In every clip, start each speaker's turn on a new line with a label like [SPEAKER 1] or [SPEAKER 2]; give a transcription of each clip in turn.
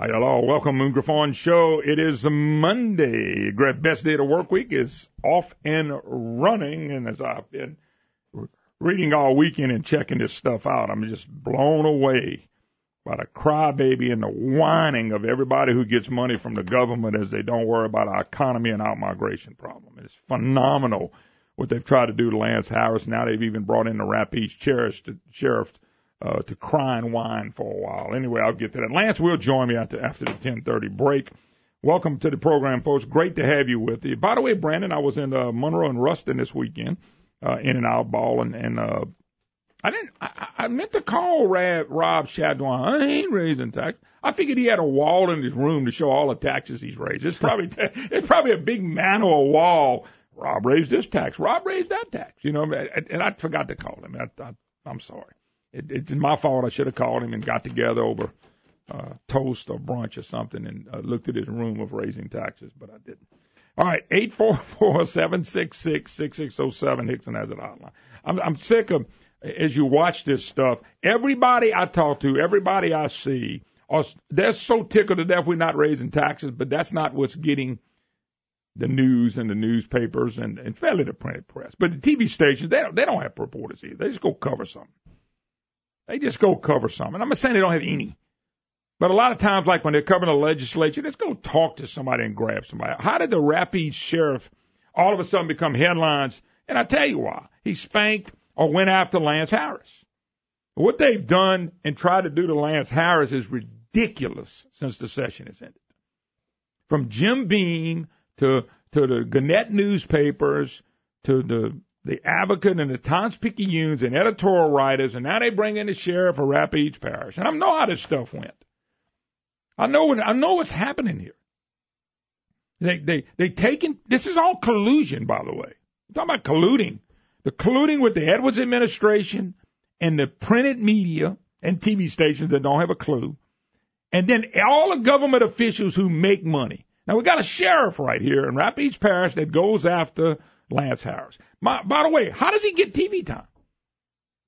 [SPEAKER 1] Hi, hello. Welcome to Griffon Show. It is Monday. Best day of the work week is off and running. And as I've been reading all weekend and checking this stuff out, I'm just blown away by the crybaby and the whining of everybody who gets money from the government as they don't worry about our economy and out-migration problem. It's phenomenal what they've tried to do to Lance Harris. Now they've even brought in the Rapides sheriff to cry and whine for a while. Anyway, I'll get to that. Lance will join me after the 10:30 break. Welcome to the program, folks. Great to have you with you. By the way, Brandon, I was in Monroe and Ruston this weekend, in and out ball, and I meant to call Rob Shadwan. I ain't raising tax. I figured he had a wall in his room to show all the taxes he's raised. It's probably a big mantle wall. Rob raised this tax. Rob raised that tax. You know, and I forgot to call him. I'm sorry. It's my fault. I should have called him and got together over toast or brunch or something and looked at his room of raising taxes, but I didn't. All right, 844-766-6607. Hickson has it hotline. I'm sick of, as you watch this stuff, everybody I talk to, everybody I see, they're so tickled to death we're not raising taxes, but that's not what's getting the news and the newspapers and fairly the printed press. But the TV stations, they don't have reporters either. They just go cover something. And I'm not saying they don't have any. But a lot of times, like when they're covering the legislature, let's go talk to somebody and grab somebody. How did the Rapides sheriff all of a sudden become headlines? And I tell you why. He spanked or went after Lance Harris. What they've done and tried to do to Lance Harris is ridiculous since the session has ended. From Jim Beam to the Gannett newspapers to the Advocate and the Times-Picayunes and editorial writers, and now they bring in the sheriff of Rapides Parish. And I know how this stuff went. I know what's happening here. They taken, this is all collusion, by the way. I'm talking about colluding. The colluding with the Edwards administration and the printed media and TV stations that don't have a clue. And then all the government officials who make money. Now, we got a sheriff right here in Rapides Parish that goes after Lance Harris. By the way, how does he get TV time?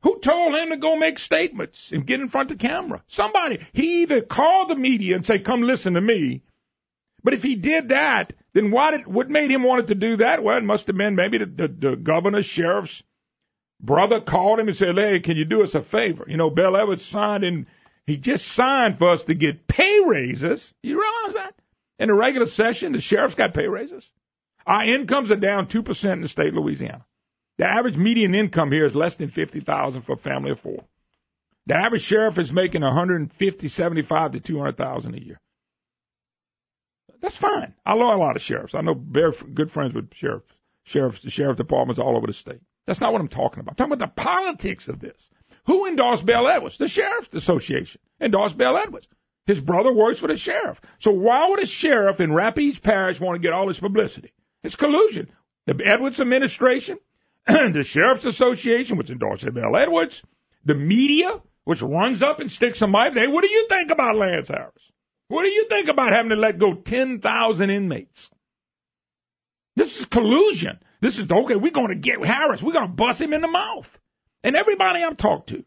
[SPEAKER 1] Who told him to go make statements and get in front of the camera? Somebody. He either called the media and say, come listen to me. But if he did that, then what made him want to do that? Well, it must have been maybe the governor's sheriff's brother called him and said, hey, can you do us a favor? You know, Bill Edwards signed in. He just signed for us to get pay raises. You realize that? In the regular session, the sheriff's got pay raises. Our incomes are down 2% in the state of Louisiana. The average median income here is less than $50,000 for a family of four. The average sheriff is making $150,000, $75,000 to $200,000 a year. That's fine. I know a lot of sheriffs. I know very good friends with the sheriff departments all over the state. That's not what I'm talking about. I'm talking about the politics of this. Who endorsed Bill Edwards? The Sheriff's Association endorsed Bill Edwards. His brother works for the sheriff. So why would a sheriff in Rapides Parish want to get all this publicity? It's collusion. The Edwards administration, the Sheriff's Association, which endorses Bill Edwards, the media, which runs up and sticks some knife. Hey, what do you think about Lance Harris? What do you think about having to let go 10,000 inmates? This is collusion. This is, okay, we're going to get Harris. We're going to bust him in the mouth. And everybody I've talked to,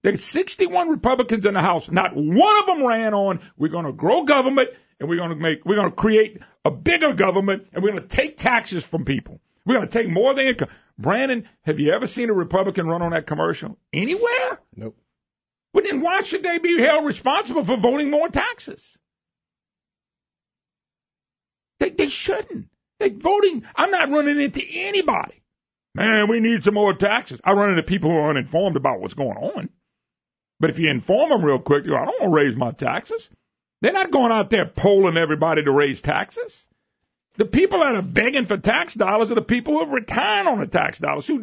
[SPEAKER 1] there's 61 Republicans in the House. Not one of them ran on, we're going to grow government, and we're going to create a bigger government, and we're going to take taxes from people. We're going to take more of their income. Brandon, have you ever seen a Republican run on that commercial? Anywhere?
[SPEAKER 2] Nope.
[SPEAKER 1] Well, then why should they be held responsible for voting more taxes? They shouldn't. They're voting. I'm not running into anybody. Man, we need some more taxes. I run into people who are uninformed about what's going on. But if you inform them real quick, you go, I don't want to raise my taxes. They're not going out there polling everybody to raise taxes. The people that are begging for tax dollars are the people who have retired on the tax dollars, who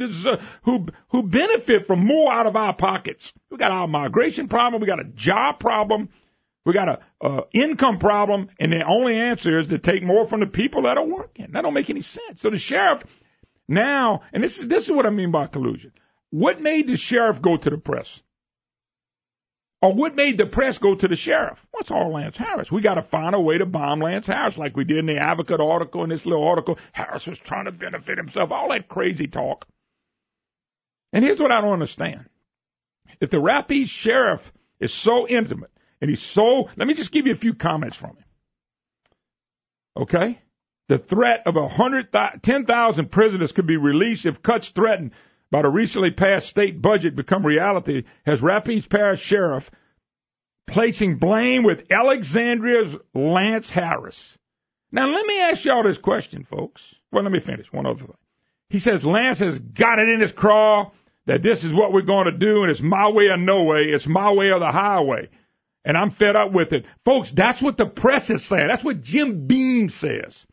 [SPEAKER 1] benefit from more out of our pockets. We got our migration problem. We got a job problem. We got a income problem. And the only answer is to take more from the people that are working. That don't make any sense. So the sheriff now, and this is what I mean by collusion. What made the sheriff go to the press? Or what made the press go to the sheriff? What's all Lance Harris? We got to find a way to bomb Lance Harris like we did in the Advocate article, in this little article. Harris was trying to benefit himself, all that crazy talk. And here's what I don't understand. If the Rapides sheriff is so intimate And let me just give you a few comments from him. Okay? The threat of 10,000 prisoners could be released if cuts threatened by the recently passed state budget become reality has Rapides Parish Sheriff placing blame with Alexandria's Lance Harris. Now, let me ask y'all this question, folks. Well, let me finish. One other thing. He says Lance has got it in his craw that this is what we're going to do, and it's my way or no way. It's my way or the highway. And I'm fed up with it. Folks, that's what the press is saying. That's what Jim Beam says.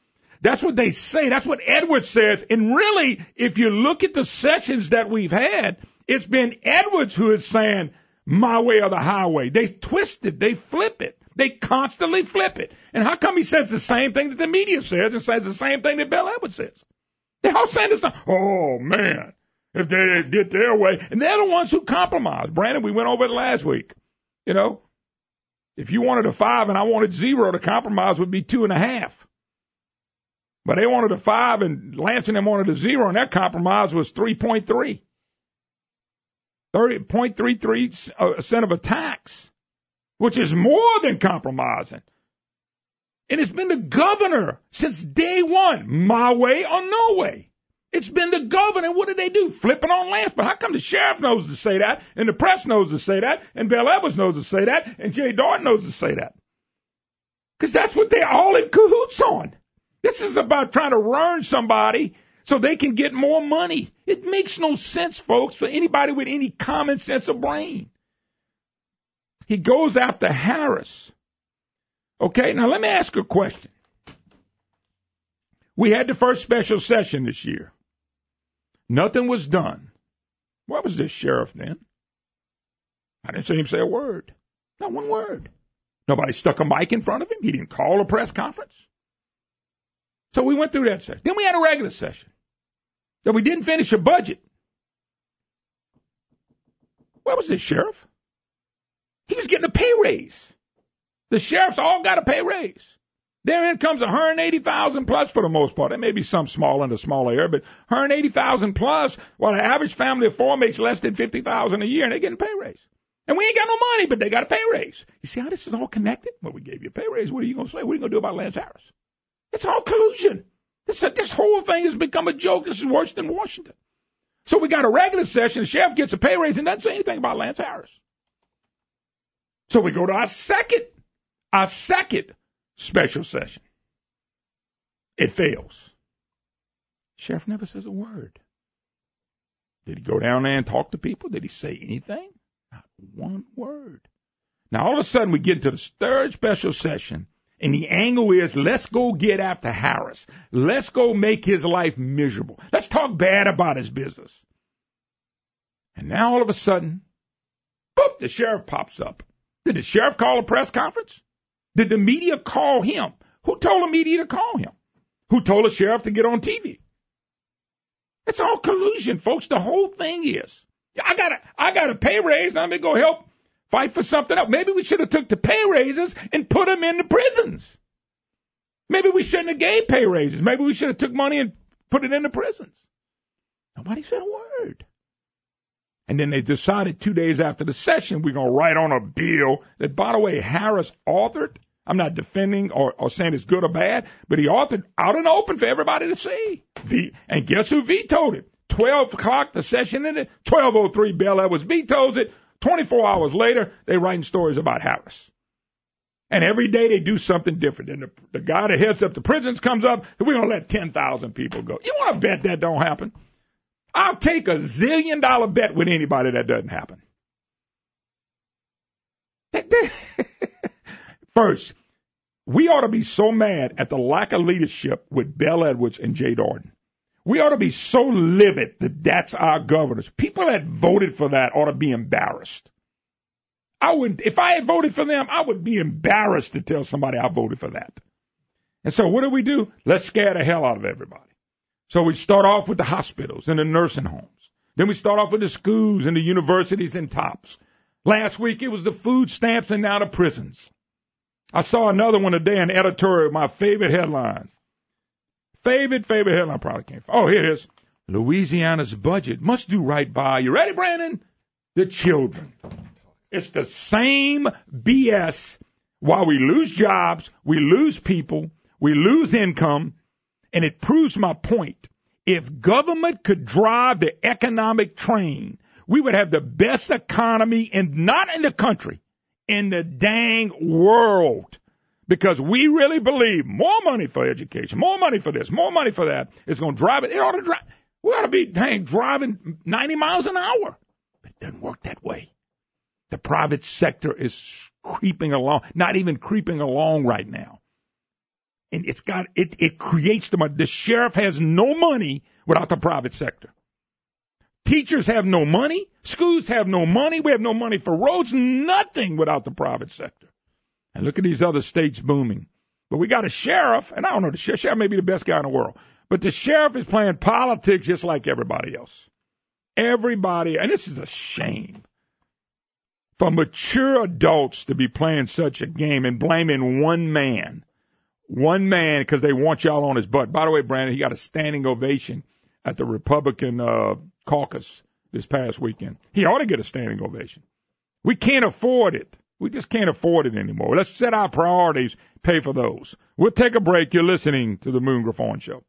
[SPEAKER 1] That's what they say. That's what Edwards says. And really, if you look at the sessions that we've had, it's been Edwards who is saying, my way or the highway. They twist it. They flip it. They constantly flip it. And how come he says the same thing that the media says and says the same thing that Bill Edwards says? They're all saying the same. Oh, man, if they did their way. And they're the ones who compromise. Brandon, we went over it last week. You know, if you wanted a 5 and I wanted 0, the compromise would be 2.5. But they wanted a 5 and Lance and them wanted a 0, and their compromise was 3.3. 0.33% of a tax, which is more than compromising. And it's been the governor since day one, my way or no way. It's been the governor. What did they do? Flipping on Lance. But how come the sheriff knows to say that, and the press knows to say that, and Bill Evans knows to say that, and Jay Darden knows to say that? Because that's what they're all in cahoots on. This is about trying to ruin somebody so they can get more money. It makes no sense, folks, for anybody with any common sense of brain. He goes after Harris. Okay, now let me ask a question. We had the first special session this year. Nothing was done. Where was this sheriff then? I didn't see him say a word. Not one word. Nobody stuck a mic in front of him. He didn't call a press conference. So we went through that session. Then we had a regular session. Then we didn't finish a budget. Where was this sheriff? He was getting a pay raise. The sheriffs all got a pay raise. Their income's $180,000 plus for the most part. There may be some small in the smaller area, but $180,000 plus, while the average family of 4 makes less than $50,000 a year, and they're getting a pay raise. And we ain't got no money, but they got a pay raise. You see how this is all connected? Well, we gave you a pay raise. What are you going to say? What are you going to do about Lance Harris? It's all collusion. This whole thing has become a joke. This is worse than Washington. So we got a regular session. The sheriff gets a pay raise and doesn't say anything about Lance Harris. So we go to our second special session. It fails. Sheriff never says a word. Did he go down there and talk to people? Did he say anything? Not one word. Now, all of a sudden, we get to the third special session, and the angle is, let's go get after Harris. Let's go make his life miserable. Let's talk bad about his business. And now, all of a sudden, boop, the sheriff pops up. Did the sheriff call a press conference? Did the media call him? Who told the media to call him? Who told the sheriff to get on TV? It's all collusion, folks. The whole thing is, I got a pay raise. I'm going to go help fight for something else. Maybe we should have took the pay raises and put them in the prisons. Maybe we shouldn't have gave pay raises. Maybe we should have took money and put it in the prisons. Nobody said a word. And then they decided 2 days after the session, we're going to write on a bill that, by the way, Harris authored. I'm not defending or saying it's good or bad, but he authored out in the open for everybody to see. And guess who vetoed it? 12 o'clock, the session ended. 12:03, Bill Edwards vetoes it. 24 hours later, they're writing stories about Harris. And every day they do something different. And the guy that heads up the prisons comes up, and we're going to let 10,000 people go. You want to bet that don't happen? I'll take a $1 zillion bet with anybody that doesn't happen. First, we ought to be so mad at the lack of leadership with Bill Edwards and Jay Darden. We ought to be so livid that that's our governors. People that voted for that ought to be embarrassed. If I had voted for them, I would be embarrassed to tell somebody I voted for that. And so what do? Let's scare the hell out of everybody. So we start off with the hospitals and the nursing homes. Then we start off with the schools and the universities and tops. Last week it was the food stamps and now the prisons. I saw another one today, an editorial, my favorite headline. Favorite headline probably came from. Oh, here it is. Louisiana's budget must do right by, you ready, Brandon? The children. It's the same BS. While we lose jobs, we lose people, we lose income, and it proves my point. If government could drive the economic train, we would have the best economy, and not in the country, in the dang world. Because we really believe more money for education, more money for this, more money for that is going to drive it. It ought to drive. We ought to be driving 90 miles an hour. But it doesn't work that way. The private sector is creeping along, not even creeping along right now. And it creates the money. The sheriff has no money without the private sector. Teachers have no money. Schools have no money. We have no money for roads. Nothing without the private sector. And look at these other states booming. But we got a sheriff, and I don't know, the sheriff may be the best guy in the world, but the sheriff is playing politics just like everybody else. Everybody, and this is a shame for mature adults to be playing such a game and blaming one man because they want y'all on his butt. By the way, Brandon, he got a standing ovation at the Republican caucus this past weekend. He ought to get a standing ovation. We can't afford it. We just can't afford it anymore. Let's set our priorities, pay for those. We'll take a break. You're listening to the Moon Griffon Show.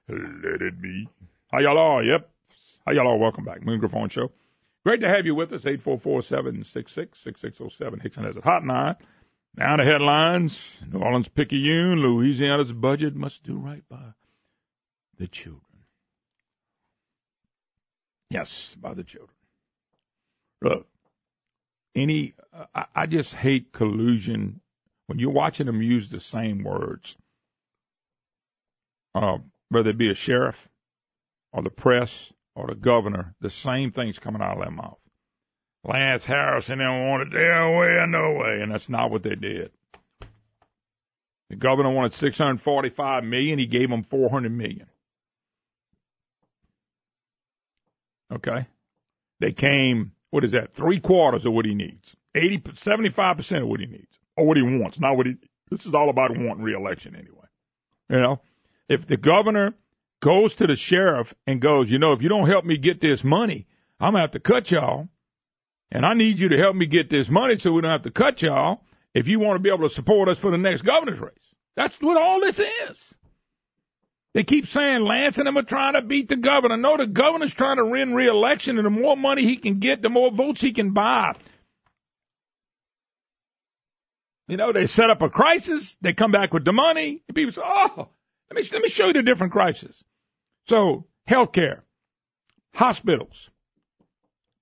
[SPEAKER 1] Let it be. How y'all are? Yep. How y'all are? Welcome back. Moon Griffon Show. Great to have you with us. 844-766-6607. Hickson has a hotline. Now the headlines. New Orleans Picayune. Louisiana's budget must do right by the children. Yes, by the children. Look, I just hate collusion when you're watching them use the same words. Whether it be a sheriff or the press or the governor, the same thing's coming out of their mouth. Lance Harrison didn't want it their way or no way, and that's not what they did. The governor wanted $645 million. He gave them $400 million. Okay? They came, what is that, 3/4 of what he needs. 75% of what he needs, or what he wants, not what he, this is all about wanting re-election anyway. You know, if the governor goes to the sheriff and goes, if you don't help me get this money, I'm going to have to cut y'all, and I need you to help me get this money so we don't have to cut y'all if you want to be able to support us for the next governor's race. That's what all this is. They keep saying Lance and them are trying to beat the governor. No, the governor's trying to win re-election, and the more money he can get, the more votes he can buy. They set up a crisis. They come back with the money. And people say, let me show you the different crises. So, healthcare, hospitals.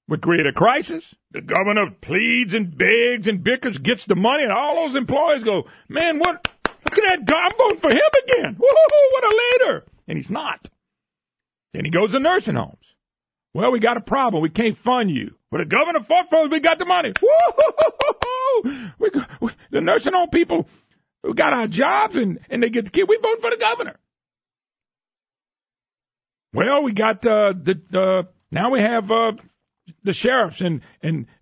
[SPEAKER 1] We create a crisis. The governor pleads and begs and bickers, gets the money, and all those employees go, man, what? Look at that guy. I'm voting for him again. Woo-hoo, what a leader. And he's not. Then he goes to nursing homes. Well, we got a problem. We can't fund you. But the governor fought for us. We got the money. Woo-hoo-hoo-hoo. The nursing home people who got our jobs and they get the kid, we vote for the governor. Well, we got now we have the sheriffs and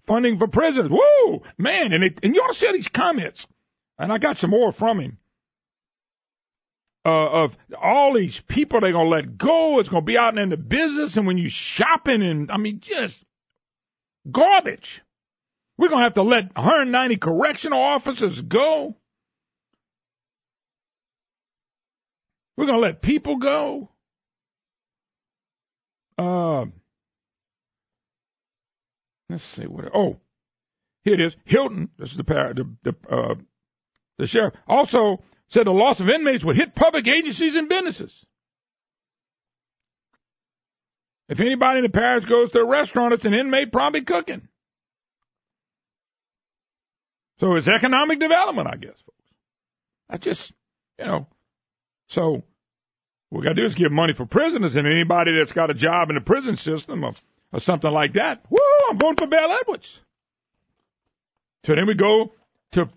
[SPEAKER 1] funding for prisons. Woo, man. And you ought to see these comments. And I got some more from him. Of all these people they're going to let go. It's going to be out in the business. And when you shopping and, just garbage. We're going to have to let 190 correctional officers go. We're going to let people go. Let's see what. Oh, here it is. Hilton. This is the sheriff also said the loss of inmates would hit public agencies and businesses. If anybody in the parish goes to a restaurant, it's an inmate probably cooking. So it's economic development, I guess, folks. I just, so what we got to do is give money for prisoners, and anybody that's got a job in the prison system or something like that, woo, I'm voting for Bell Edwards. So then we go to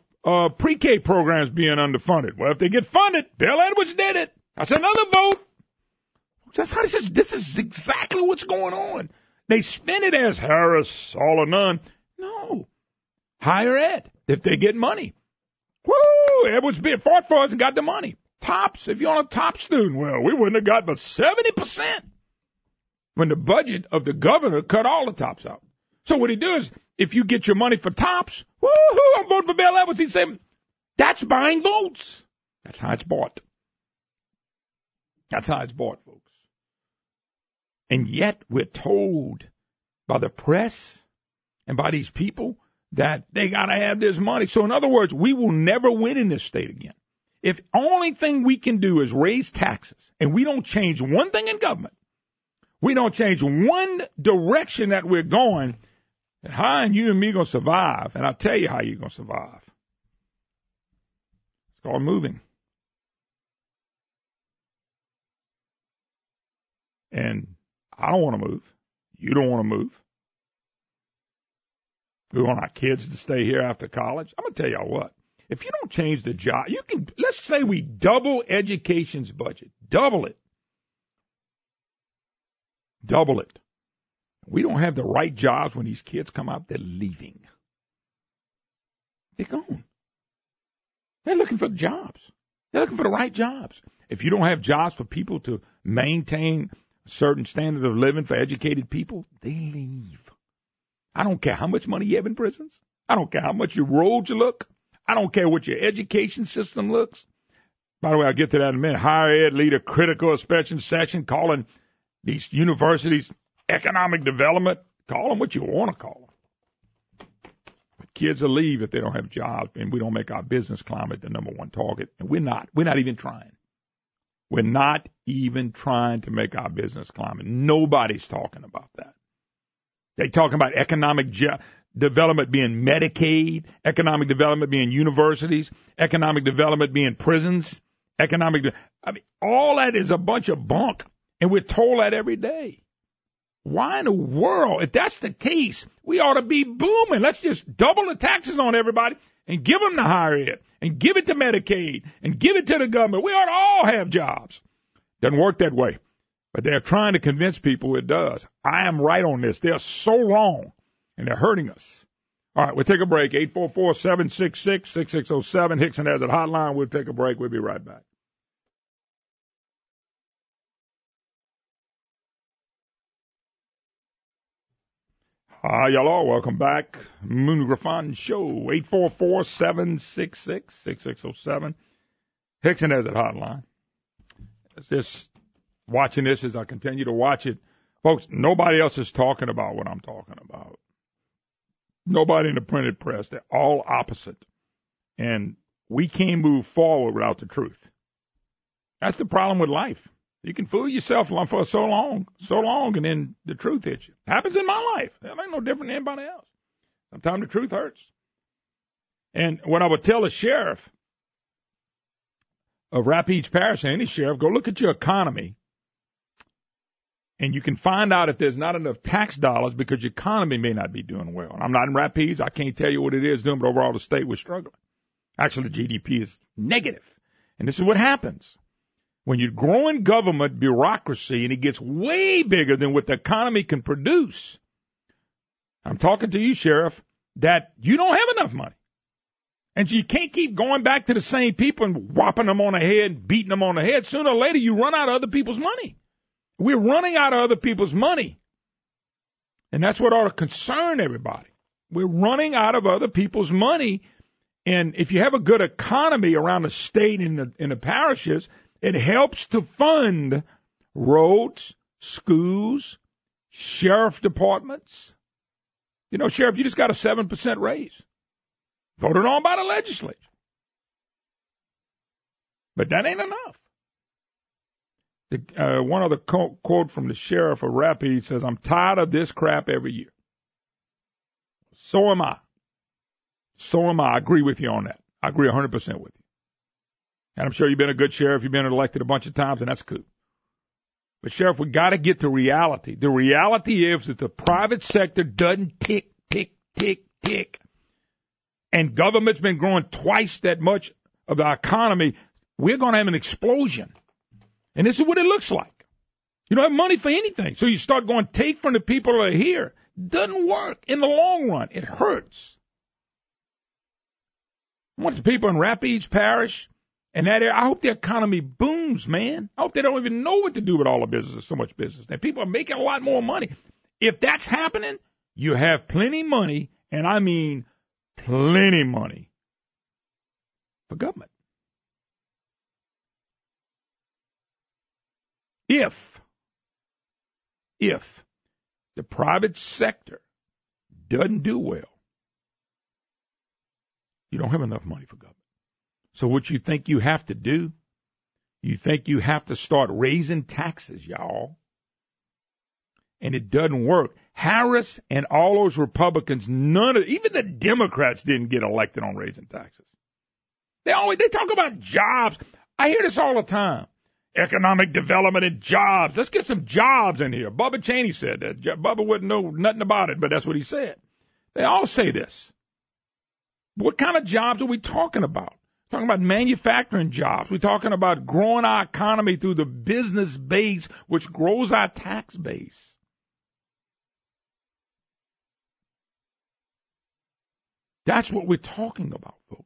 [SPEAKER 1] pre-K programs being underfunded. Well, if they get funded, Bell Edwards did it. That's another vote. That's how this is exactly what's going on. They spin it as Harris, all or none. No. Higher ed, if they get money. Woo! Edwards fought for us and got the money. Tops, if you're on a top student, well, we wouldn't have got but 70%. when the budget of the governor cut all the tops out. So what he does, if you get your money for tops, woo-hoo, I'm voting for Bill Evans, he'd say, that's buying votes. That's how it's bought. That's how it's bought, folks. And yet we're told by the press and by these people that they got to have this money. So in other words, we will never win in this state again. If only thing we can do is raise taxes, and we don't change one thing in government, we don't change one direction that we're going, how and you and me going to survive? And I'll tell you how you're going to survive. It's called moving. And I don't want to move. You don't want to move. We want our kids to stay here after college. I'm going to tell y'all what. If you don't change the job, you can, let's say we double education's budget. Double it. Double it. We don't have the right jobs when these kids come out, they're leaving. They're gone. They're looking for jobs. They're looking for the right jobs. If you don't have jobs for people to maintain a certain standard of living for educated people, they leave. I don't care how much money you have in prisons. I don't care how much your roads look. I don't care what your education system looks. By the way, I'll get to that in a minute. Higher ed leader critical inspection session calling these universities economic development. Call them what you want to call them. But kids will leave if they don't have jobs, and we don't make our business climate the number one target. And we're not. We're not even trying. We're not even trying to make our business climate. Nobody's talking about that. They talking about economic development being Medicaid, economic development being universities, economic development being prisons, all that is a bunch of bunk, and we're told that every day. Why in the world, if that's the case, we ought to be booming. Let's just double the taxes on everybody and give them the higher ed and give it to Medicaid and give it to the government. We ought to all have jobs. Doesn't work that way. But they're trying to convince people it does. I am right on this. They're so wrong, and they're hurting us. All right, we'll take a break. 844-766-6607. Hickson has it hotline. We'll take a break. We'll be right back. Hi, y'all. Welcome back. Moon Griffon Show. 844-766-6607. Hickson has it hotline. It's just watching this as I continue to watch it. Folks, nobody else is talking about what I'm talking about. Nobody in the printed press. They're all opposite. And we can't move forward without the truth. That's the problem with life. You can fool yourself for so long, and then the truth hits you. Happens in my life. That ain't no different than anybody else. Sometimes the truth hurts. And when I would tell a sheriff of Rapides Parish, any sheriff, go look at your economy, and you can find out if there's not enough tax dollars because your economy may not be doing well. And I'm not in Rapides. I can't tell you what it is doing, but overall the state was struggling. Actually, the GDP is negative. And this is what happens. When you're growing government bureaucracy and it gets way bigger than what the economy can produce, I'm talking to you, Sheriff, that you don't have enough money. And you can't keep going back to the same people and whopping them on the head, beating them on the head. Sooner or later, you run out of other people's money. We're running out of other people's money. And that's what ought to concern everybody. We're running out of other people's money. And if you have a good economy around the state and in the parishes, it helps to fund roads, schools, sheriff departments. You know, Sheriff, you just got a 7% raise. Voted on by the legislature. But that ain't enough. One other quote from the sheriff of Rapides says, I'm tired of this crap every year. So am I. So am I. I agree with you on that. I agree 100% with you. And I'm sure you've been a good sheriff. You've been elected a bunch of times, and that's cool. But, Sheriff, we got to get to reality. The reality is that the private sector doesn't tick, tick, tick, tick. And government's been growing twice that much of the economy. We're going to have an explosion. And this is what it looks like. You don't have money for anything. So you start going, take from the people that are here. Doesn't work in the long run. It hurts. I want the people in Rapides Parish And I hope the economy booms, man. I hope they don't even know what to do with all the business, so much business. And people are making a lot more money. If that's happening, you have plenty money, and I mean plenty money for government. If the private sector doesn't do well, you don't have enough money for government. So what you think you have to do, you think you have to start raising taxes, y'all. And it doesn't work. Harris and all those Republicans, even the Democrats didn't get elected on raising taxes. They talk about jobs. I hear this all the time. Economic development and jobs. Let's get some jobs in here. Bubba Cheney said that. Bubba wouldn't know nothing about it, but that's what he said. They all say this. What kind of jobs are we talking about? We're talking about manufacturing jobs. We're talking about growing our economy through the business base, which grows our tax base. That's what we're talking about, folks.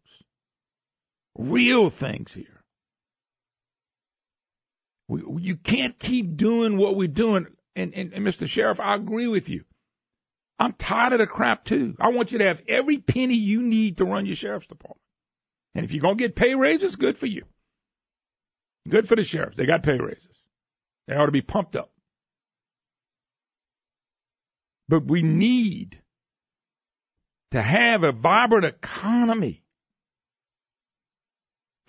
[SPEAKER 1] Real things here. You can't keep doing what we're doing. And Mr. Sheriff, I agree with you. I'm tired of the crap, too. I want you to have every penny you need to run your sheriff's department. And if you're going to get pay raises, good for you. Good for the sheriffs. They got pay raises. They ought to be pumped up. But we need to have a vibrant economy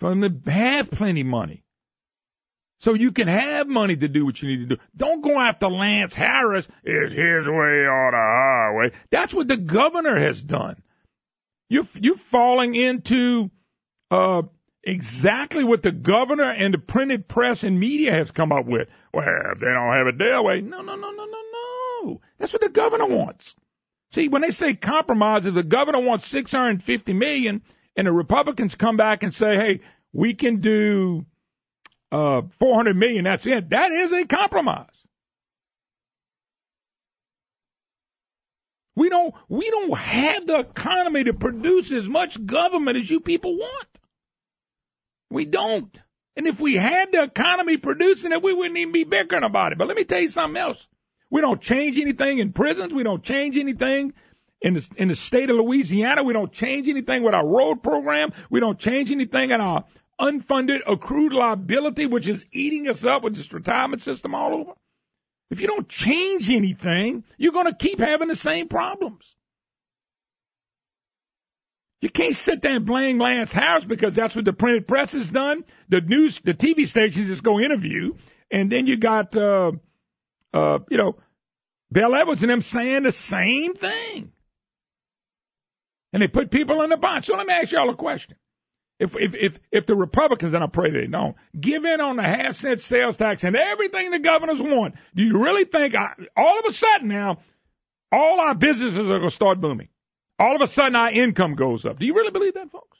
[SPEAKER 1] for them to have plenty of money. So you can have money to do what you need to do. Don't go after Lance Harris. It's his way or the highway. That's what the governor has done. You're falling into exactly what the governor and the printed press and media has come up with. Well, if they don't have it their way. No. That's what the governor wants. See, when they say compromise, if the governor wants $650 million and the Republicans come back and say, hey, we can do $400 million, that's it. That is a compromise. We don't have the economy to produce as much government as you people want. We don't. And if we had the economy producing it, we wouldn't even be bickering about it. But let me tell you something else. We don't change anything in prisons. We don't change anything in the state of Louisiana. We don't change anything with our road program. We don't change anything in our unfunded accrued liability, which is eating us up with this retirement system all over. If you don't change anything, you're going to keep having the same problems. You can't sit there and blame Lance Harris because that's what the printed press has done. The TV stations just go interview, and then you got, Bill Edwards and them saying the same thing. And they put people in the box. So let me ask y'all a question. If the Republicans, and I pray they don't, give in on the half-cent sales tax and everything the governors want, do you really think all of a sudden now, all our businesses are going to start booming? All of a sudden our income goes up. Do you really believe that, folks?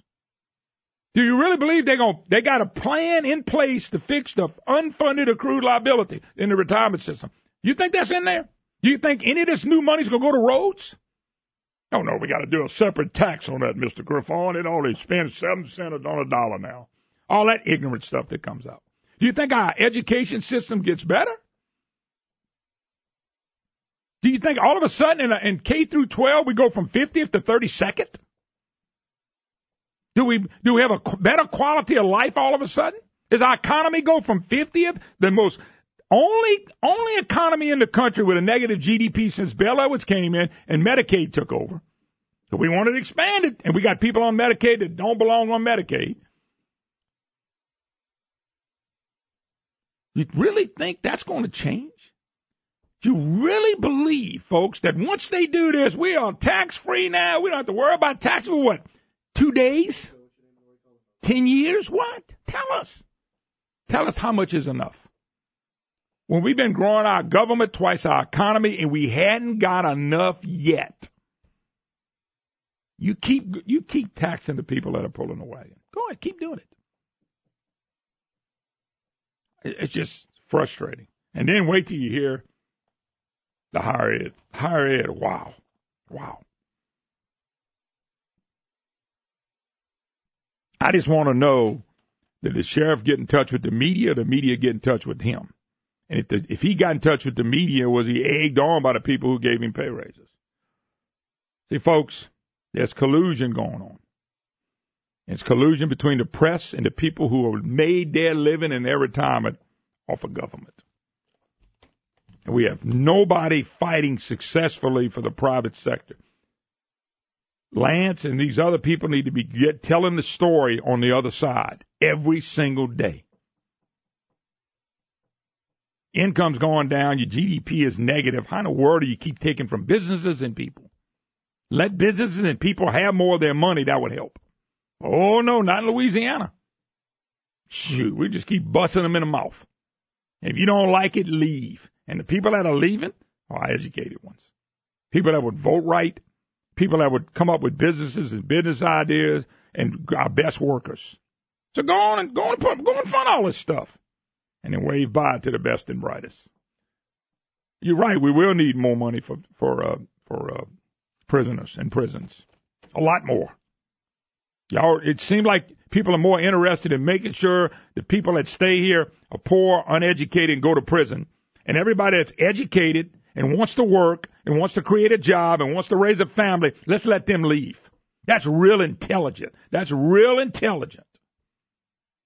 [SPEAKER 1] Do you really believe they got a plan in place to fix the unfunded accrued liability in the retirement system? You think that's in there? Do you think any of this new money's going to go to roads? Oh, no, we got to do a separate tax on that, Mr. Griffon. It only spends 7 cents on a dollar now. All that ignorant stuff that comes out. Do you think our education system gets better? Do you think all of a sudden in K through 12 we go from 50th to 32nd? Do we have a better quality of life all of a sudden? Does our economy go from 50th, the most only economy in the country with a negative GDP since Bill Edwards came in and Medicaid took over? So we wanted to expand it, and we got people on Medicaid that don't belong on Medicaid. You really think that's going to change? You really believe, folks, that once they do this, we are tax-free now? We don't have to worry about taxes for what? 2 days? 10 years? What? Tell us. Tell us how much is enough. When we've been growing our government twice our economy and we hadn't got enough yet. You keep taxing the people that are pulling the wagon. Go ahead, keep doing it. It's just frustrating. And then wait till you hear the higher ed. Higher ed, wow. I just want to know Did the sheriff get in touch with the media, or the media get in touch with him? And if he got in touch with the media, was he egged on by the people who gave him pay raises? See, folks, there's collusion going on. It's collusion between the press and the people who have made their living and their retirement off of government. And we have nobody fighting successfully for the private sector. Lance and these other people need to be telling the story on the other side every single day. Income's going down, your GDP is negative. How in the world do you keep taking from businesses and people? Let businesses and people have more of their money, that would help. Oh, no, not in Louisiana. Shoot, we just keep busting them in the mouth. If you don't like it, leave. And the people that are leaving are educated ones. People that would vote right, people that would come up with businesses and business ideas, and our best workers. So go on and fund all this stuff. And then wave bye to the best and brightest. You're right, we will need more money for prisoners and prisons. A lot more. Y'all, it seems like people are more interested in making sure the people that stay here are poor, uneducated, and go to prison. And everybody that's educated and wants to work and wants to create a job and wants to raise a family, let's let them leave. That's real intelligent. That's real intelligent.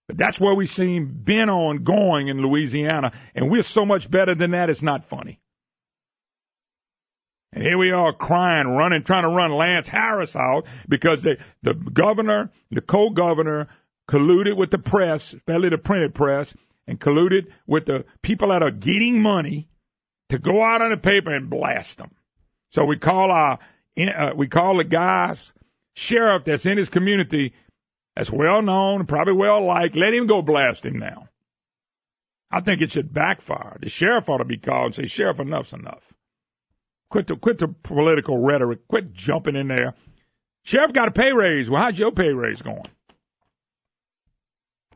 [SPEAKER 1] But that's where we seem bent on going in Louisiana, and we're so much better than that, it's not funny. And here we are crying, trying to run Lance Harris out because the governor, the co-governor, colluded with the press, especially the printed press, and colluded with the people that are getting money to go out on the paper and blast them. So we call the guy's sheriff that's in his community, that's well known, probably well liked. Let him go blast him now. I think it should backfire. The sheriff ought to be called and say, Sheriff, enough's enough. Quit the political rhetoric. Quit jumping in there. Sheriff got a pay raise. Well, how's your pay raise going?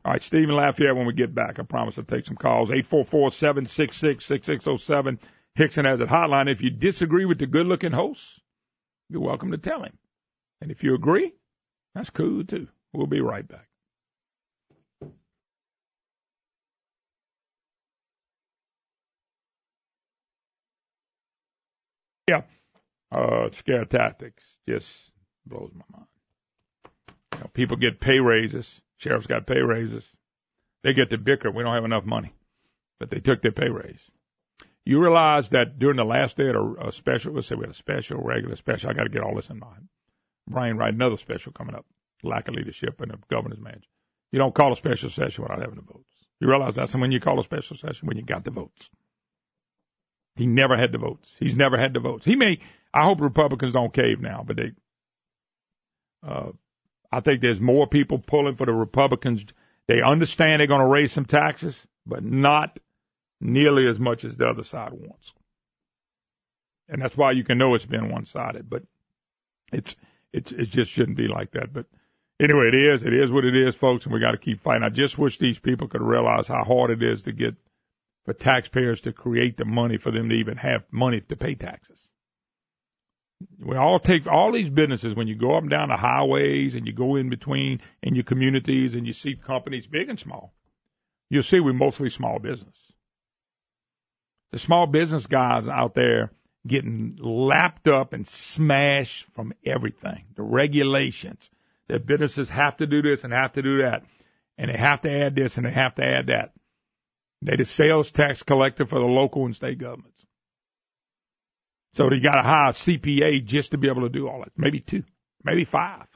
[SPEAKER 1] All right, Stephen Lafayette, when we get back, I promise I'll take some calls. 844-766-6607. Hickson has a hotline. If you disagree with the good-looking host, you're welcome to tell him. And if you agree, that's cool, too. We'll be right back. Yeah, scare tactics just blows my mind. You know, people get pay raises. Sheriff's got pay raises. They get to bicker. We don't have enough money. But they took their pay raise. You realize that during the last day of a special, let's say we had a special, regular special. I got to get all this in mind. Brian, write another special coming up. Lack of leadership in the governor's mansion. You don't call a special session without having the votes. You realize that's when you call a special session, when you got the votes. He never had the votes. He's never had the votes. I hope Republicans don't cave now, but I think there's more people pulling for the Republicans. They understand they're going to raise some taxes, but not nearly as much as the other side wants. And that's why you can know it's been one-sided, but it just shouldn't be like that. But anyway, it is what it is, folks, and we got to keep fighting. I just wish these people could realize how hard it is to get for taxpayers to create the money for them to even have money to pay taxes. We all take all these businesses, when you go up and down the highways and you go in between in your communities and you see companies big and small, you'll see we're mostly small business. The small business guys out there getting lapped up and smashed from everything. The regulations, that businesses have to do this and have to do that, and they have to add this and they have to add that. They're the sales tax collector for the local and state governments. So they got to hire a CPA just to be able to do all that. Maybe 2, maybe 5.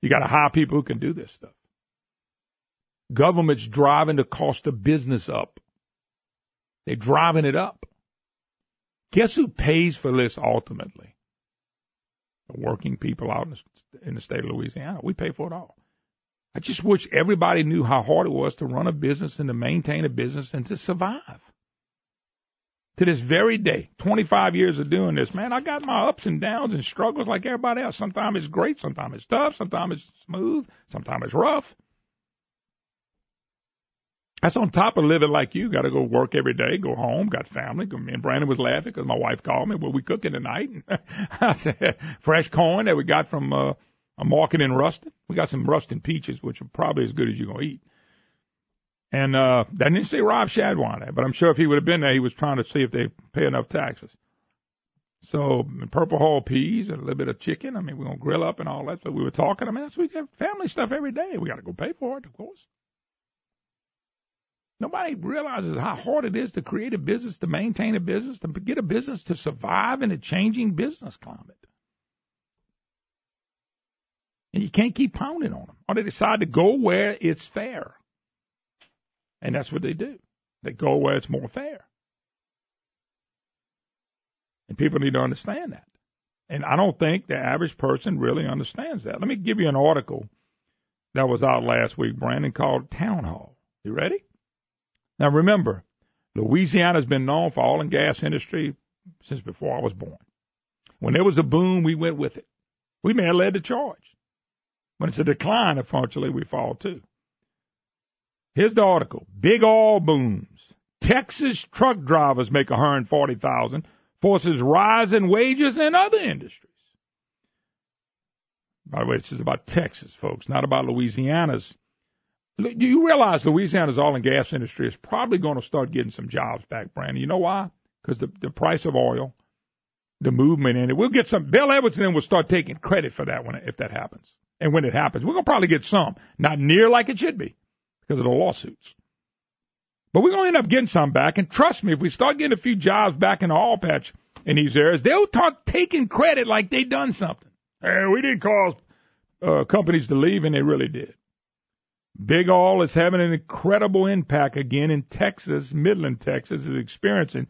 [SPEAKER 1] You got to hire people who can do this stuff. Government's driving the cost of business up. They're driving it up. Guess who pays for this ultimately? The working people out in the state of Louisiana. We pay for it all. I just wish everybody knew how hard it was to run a business and to maintain a business and to survive. To this very day, 25 years of doing this, man, I got my ups and downs and struggles like everybody else. Sometimes it's great, sometimes it's tough, sometimes it's smooth, sometimes it's rough. That's on top of living like you. Got to go work every day, go home, got family. Me and Brandon was laughing because my wife called me. What we cooking tonight? I said, fresh corn that we got from a market in Ruston. We got some Ruston peaches, which are probably as good as you're going to eat. And I didn't see Rob Shadwan there, but I'm sure if he would have been there, he was trying to see if they pay enough taxes. So Purple Hull peas and a little bit of chicken. I mean, we're going to grill up and all that. So we were talking. I mean, we get family stuff every day. We got to go pay for it, of course. Nobody realizes how hard it is to create a business, to maintain a business, to get a business to survive in a changing business climate. And you can't keep pounding on them. Or they decide to go where it's fair. And that's what they do. They go where it's more fair. And people need to understand that. And I don't think the average person really understands that. Let me give you an article that was out last week, Brandon, called Town Hall. You ready? Now, remember, Louisiana's been known for oil and gas industry since before I was born. When there was a boom, we went with it. We may have led the charge. When it's a decline, unfortunately, we fall too. Here's the article. Big oil booms. Texas truck drivers make $140,000, forces rise in wages in other industries. By the way, this is about Texas, folks, not about Louisiana's. Do you realize Louisiana's oil and gas industry is probably going to start getting some jobs back, Brandon? You know why? Because the price of oil, the movement in it. We'll get some. Bill Edwards will start taking credit for that if that happens. And when it happens, we're going to probably get some. Not near like it should be because of the lawsuits. But we're going to end up getting some back. And trust me, if we start getting a few jobs back in the oil patch in these areas, they'll start taking credit like they done something. Hey, we didn't cause companies to leave, and they really did. Big oil is having an incredible impact again in Texas. Midland, Texas is experiencing.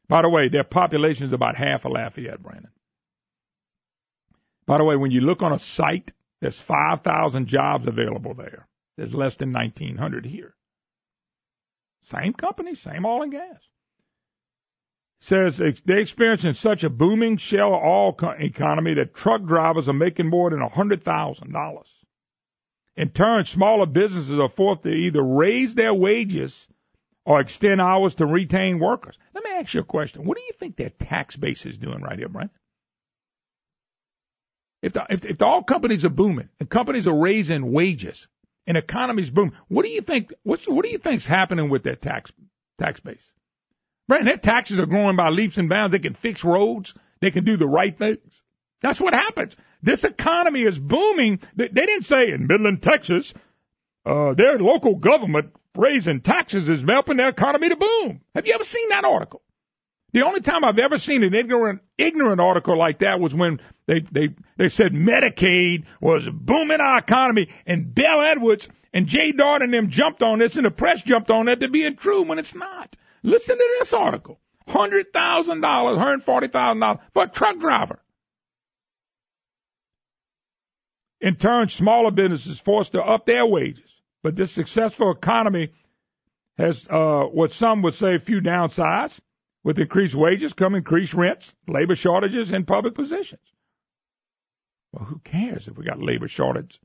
[SPEAKER 1] By the way, their population is about half of Lafayette, Brandon. By the way, when you look on a site, there's 5,000 jobs available there. There's less than 1,900 here. Same company, same oil and gas. Says they're experiencing such a booming shale oil economy that truck drivers are making more than $100,000. In turn, smaller businesses are forced to either raise their wages or extend hours to retain workers. Let me ask you a question. What do you think their tax base is doing right here, Brent? If the oil companies are booming and companies are raising wages and economies boom, what do you think? What do you think's happening with their tax base? Brent, their taxes are growing by leaps and bounds. They can fix roads. They can do the right things. That's what happens. This economy is booming. They didn't say in Midland, Texas, their local government raising taxes is helping their economy to boom. Have you ever seen that article? The only time I've ever seen an ignorant article like that was when they said Medicaid was booming our economy, and Bill Edwards and Jay Dart and them jumped on this, and the press jumped on that to being true when it's not. Listen to this article. $100,000, $140,000 for a truck driver. In turn, smaller businesses forced to up their wages. But this successful economy has what some would say few downsides. With increased wages come increased rents, labor shortages, and public positions. Well, who cares if we got labor shortage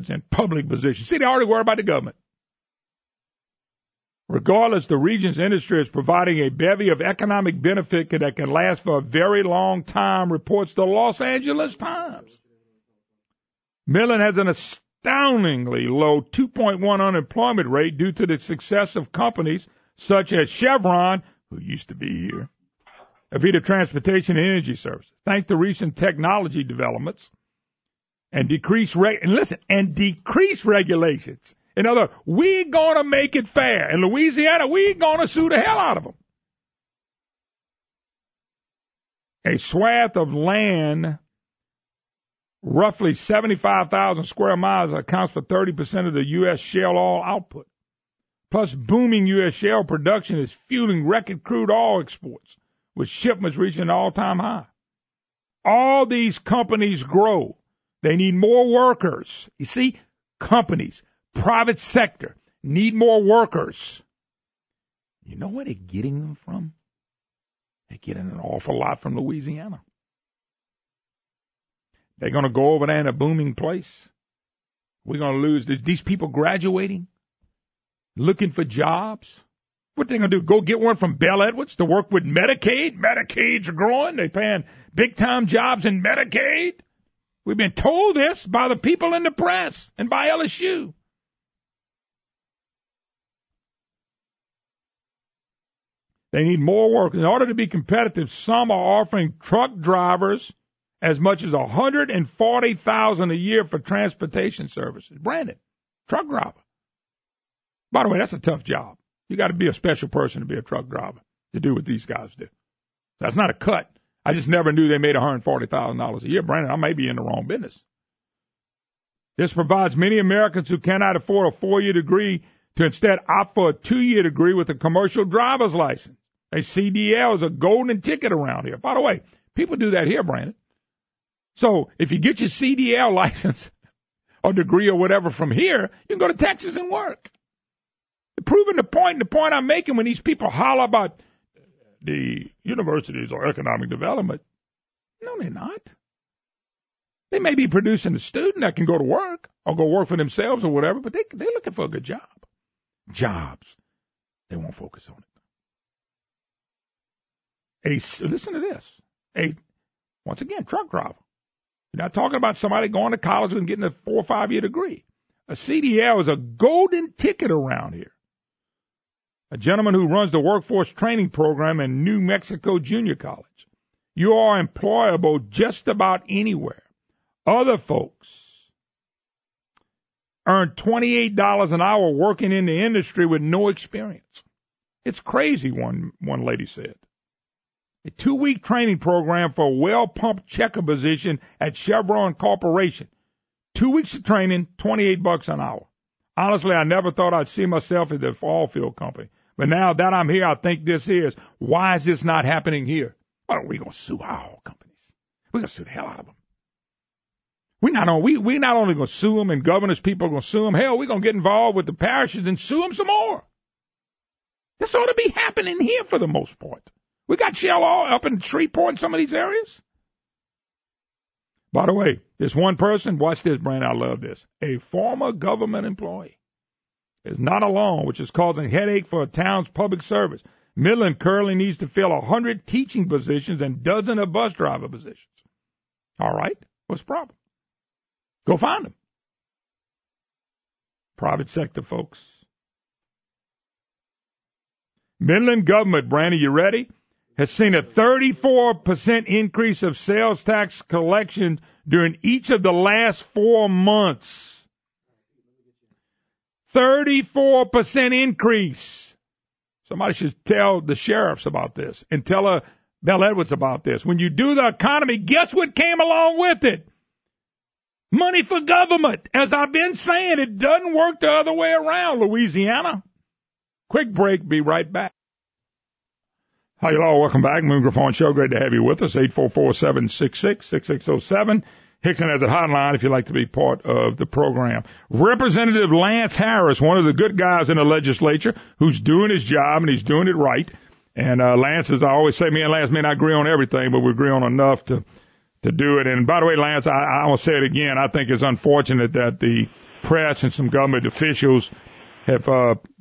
[SPEAKER 1] in public positions? See, they already worry about the government. Regardless, the region's industry is providing a bevy of economic benefit that can last for a very long time, reports the Los Angeles Times. Midland has an astoundingly low 2.1 unemployment rate due to the success of companies such as Chevron, who used to be here, Avita Transportation and Energy Services. Thanks to recent technology developments and decreased regulations. In other words, we're going to make it fair. In Louisiana, we're going to sue the hell out of them. A swath of land, roughly 75,000 square miles, accounts for 30% of the U.S. shale oil output. Plus, booming U.S. shale production is fueling record crude oil exports, with shipments reaching an all-time high. All these companies grow. They need more workers. You see, companies, private sector, need more workers. You know where they're getting them from? They're getting an awful lot from Louisiana. They're going to go over there in a booming place. We're going to lose these people graduating, looking for jobs. What they going to do? Go get one from Bell Edwards to work with Medicaid? Medicaid's growing. They're paying big-time jobs in Medicaid. We've been told this by the people in the press and by LSU. They need more work. In order to be competitive, some are offering truck drivers as much as $140,000 a year for transportation services. Brandon, truck driver. By the way, that's a tough job. You got to be a special person to be a truck driver to do what these guys do. That's not a cut. I just never knew they made $140,000 a year. Brandon, I may be in the wrong business. This provides many Americans who cannot afford a 4-year degree to instead opt for a 2-year degree with a commercial driver's license. A CDL is a golden ticket around here. By the way, people do that here, Brandon. So if you get your CDL license or degree or whatever from here, you can go to Texas and work. Proving the point I'm making when these people holler about the universities or economic development. No, they're not. They may be producing a student that can go to work or go work for themselves or whatever, but they're looking for a good job. Jobs. They won't focus on it. Listen to this. Once again, truck driver. You're not talking about somebody going to college and getting a 4 or 5 year degree. A CDL is a golden ticket around here. A gentleman who runs the workforce training program in New Mexico Junior College. You are employable just about anywhere. Other folks earn $28 an hour working in the industry with no experience. It's crazy, one lady said. A 2-week training program for a well-pumped checker position at Chevron Corporation. 2 weeks of training, $28 an hour. Honestly, I never thought I'd see myself at the oil field company. But now that I'm here, I think this is. Why is this not happening here? Well, we're going to sue our oil companies. We're going to sue the hell out of them. We're not only going to sue them and governors, people are going to sue them. Hell, we're going to get involved with the parishes and sue them some more. This ought to be happening here for the most part. We got shell oil up in Shreveport in some of these areas. By the way, this one person, watch this, Brandon, I love this. A former government employee is not alone, which is causing headache for a town's public service. Midland currently needs to fill 100 teaching positions and dozens of bus driver positions. All right, what's the problem? Go find them. Private sector, folks. Midland government, Brandon, you ready? Has seen a 34% increase of sales tax collection during each of the last 4 months. 34% increase. Somebody should tell the sheriffs about this and tell Bell Edwards about this. When you do the economy, guess what came along with it? Money for government. As I've been saying, it doesn't work the other way around, Louisiana. Quick break, be right back. Hi, y'all. Welcome back. Moon Griffon Show. Great to have you with us. 844-766-6607. Hickson has a hotline if you'd like to be part of the program. Representative Lance Harris, one of the good guys in the legislature, who's doing his job, and he's doing it right. And Lance, as I always say, me and Lance may not agree on everything, but we agree on enough to do it. And by the way, Lance, I will say it again. I think it's unfortunate that the press and some government officials have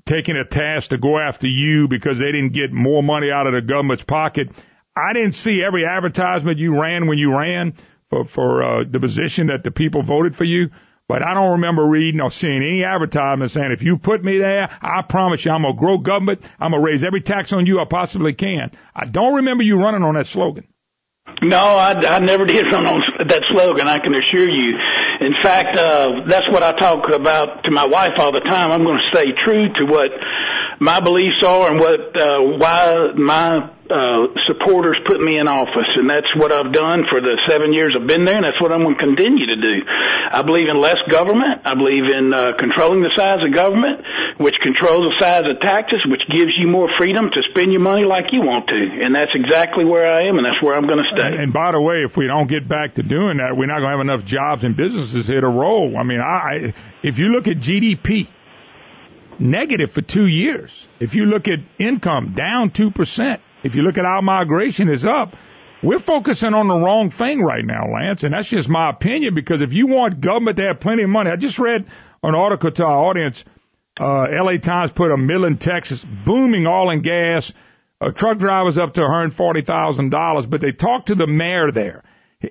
[SPEAKER 1] taken a task to go after you because they didn't get more money out of the government's pocket. I didn't see every advertisement you ran when you ran for the position that the people voted for you, but I don't remember reading or seeing any advertisement saying, if you put me there, I promise you I'm going to grow government, I'm going to raise every tax on you I possibly can. I don't remember you running on that slogan.
[SPEAKER 2] No, I never did run on that slogan, I can assure you. In fact, that's what I talk about to my wife all the time. I'm going to stay true to what my beliefs are and why my supporters put me in office. And that's what I've done for the 7 years I've been there, and that's what I'm going to continue to do. I believe in less government. I believe in controlling the size of government, which controls the size of taxes, which gives you more freedom to spend your money like you want to. And that's exactly where I am, and that's where I'm going to stay.
[SPEAKER 1] And by the way, if we don't get back to doing that, we're not going to have enough jobs and businesses here to roll. I mean, if you look at GDP, negative for 2 years. If you look at income, down 2%. If you look at our migration is up. We're focusing on the wrong thing right now, Lance, and that's just my opinion, because if you want government to have plenty of money, I just read an article to our audience, L.A. Times put a Midland, Texas, booming oil and gas, truck drivers up to $140,000, but they talked to the mayor there.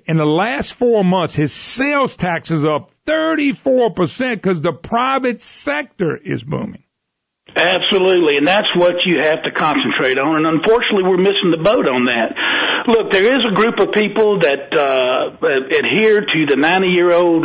[SPEAKER 1] In the last 4 months, his sales tax is up 34% because the private sector is booming.
[SPEAKER 2] Absolutely, and that's what you have to concentrate on, and unfortunately we're missing the boat on that. Look, there is a group of people that adhere to the 90-year-old